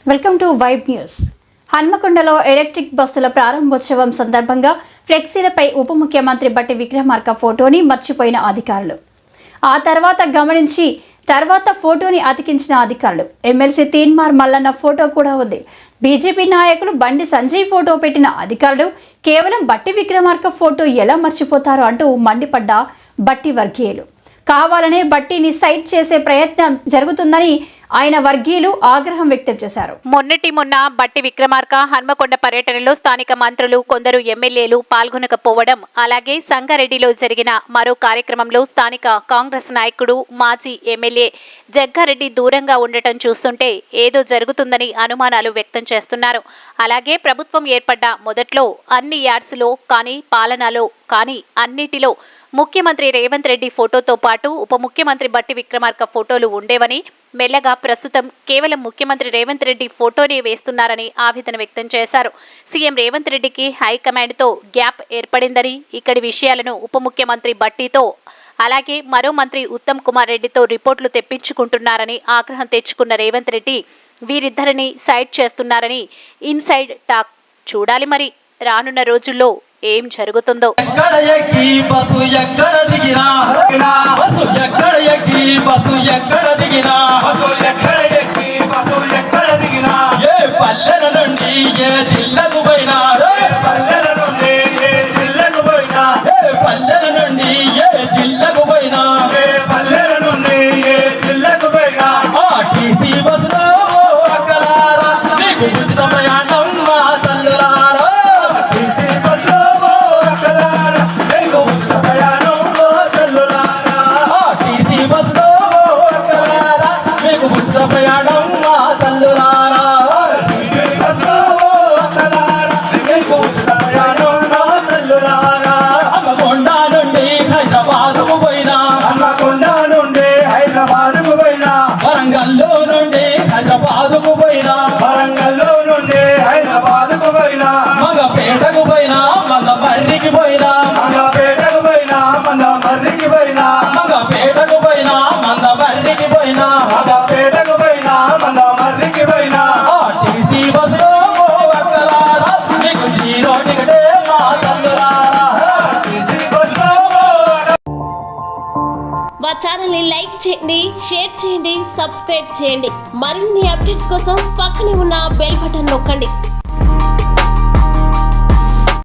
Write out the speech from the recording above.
Welcome to vibe news. హన్మకొండలో electric బస్సుల ప్రారంభోత్సవం సందర్భంగా ఫ్లెక్సీలపై ఉప ముఖ్యమంత్రి బట్టి విక్రమార్క ఫోటోని మర్చిపోయిన అధికారులు. ఆ తర్వాత ఫోటోని అతికించిన అధికారులు. ఎమ్మెల్సీ తీన్మార్ మల్లన్న ఫోటో కూడా ఉంది. బీజేపీ నాయకులు బండి సంజయ్ ఫోటో పెట్టిన అధికారులు కేవలం బట్టి విక్రమార్క ఫోటో ఎలా మర్చిపోతారో అంటూ మండిపడ్డ బట్టి వర్గీయులు. కావాలనే బట్టిని సైట్ చేసే ప్రయత్నం జరుగుతుందని ఆయన వర్గీయులు ఆగ్రహం వ్యక్తం చేశారు. మొన్న బట్టి విక్రమార్క హన్మకొండ పర్యటనలో స్థానిక మంత్రులు కొందరు ఎమ్మెల్యేలు పాల్గొనకపోవడం, అలాగే సంగారెడ్డిలో జరిగిన మరో కార్యక్రమంలో స్థానిక కాంగ్రెస్ నాయకుడు మాజీ ఎమ్మెల్యే జగ్గారెడ్డి దూరంగా ఉండటం చూస్తుంటే ఏదో జరుగుతుందని అనుమానాలు వ్యక్తం చేస్తున్నారు. అలాగే ప్రభుత్వం ఏర్పడ్డ మొదట్లో అన్ని యాడ్స్లో కానీ పాలనలో కానీ అన్నిటిలో ముఖ్యమంత్రి రేవంత్ రెడ్డి ఫోటోతో పాటు ఉప ముఖ్యమంత్రి బట్టి విక్రమార్క ఫోటోలు ఉండేవని, మెల్లగా ప్రస్తుతం కేవలం ముఖ్యమంత్రి రేవంత్ రెడ్డి ఫోటోనే వేస్తున్నారని ఆవేదన వ్యక్తం చేశారు. సీఎం రేవంత్ రెడ్డికి హైకమాండ్తో గ్యాప్ ఏర్పడిందని, ఇక్కడి విషయాలను ఉప ముఖ్యమంత్రి బట్టితో అలాగే మరో మంత్రి ఉత్తమ్ కుమార్ రెడ్డితో రిపోర్టులు తెప్పించుకుంటున్నారని ఆగ్రహం తెచ్చుకున్న రేవంత్ రెడ్డి వీరిద్దరిని సైడ్ చేస్తున్నారని ఇన్సైడ్ టాక్. చూడాలి మరి రానున్న రోజుల్లో ఏం జరుగుతుందో. వరంగల్లో నుండి హైదరాబాద్కు పోయినా, మగపేటకు పోయినా, మగమర్రికి పోయినా, మగపేటకు పోయినా, మగమర్రికి పోయినా, మగపేటకు పోయినా, మగమర్రికి పోయినా, మగపేటకు పోయినా, మగమర్రికి పోయినా. ఆర్టీసీ బస్సులో అక్కలారా నీకు జీరో టికెటే మా తల్లులారా. ఆర్టీసీ బస్సులో మా ఛానల్ని లైక్ చేయండి, షేర్ చేయండి, సబ్స్క్రైబ్ చేయండి. మరిన్ని అప్డేట్స్ కోసం పక్కనే ఉన్న బెల్ బటన్ నొక్కండి.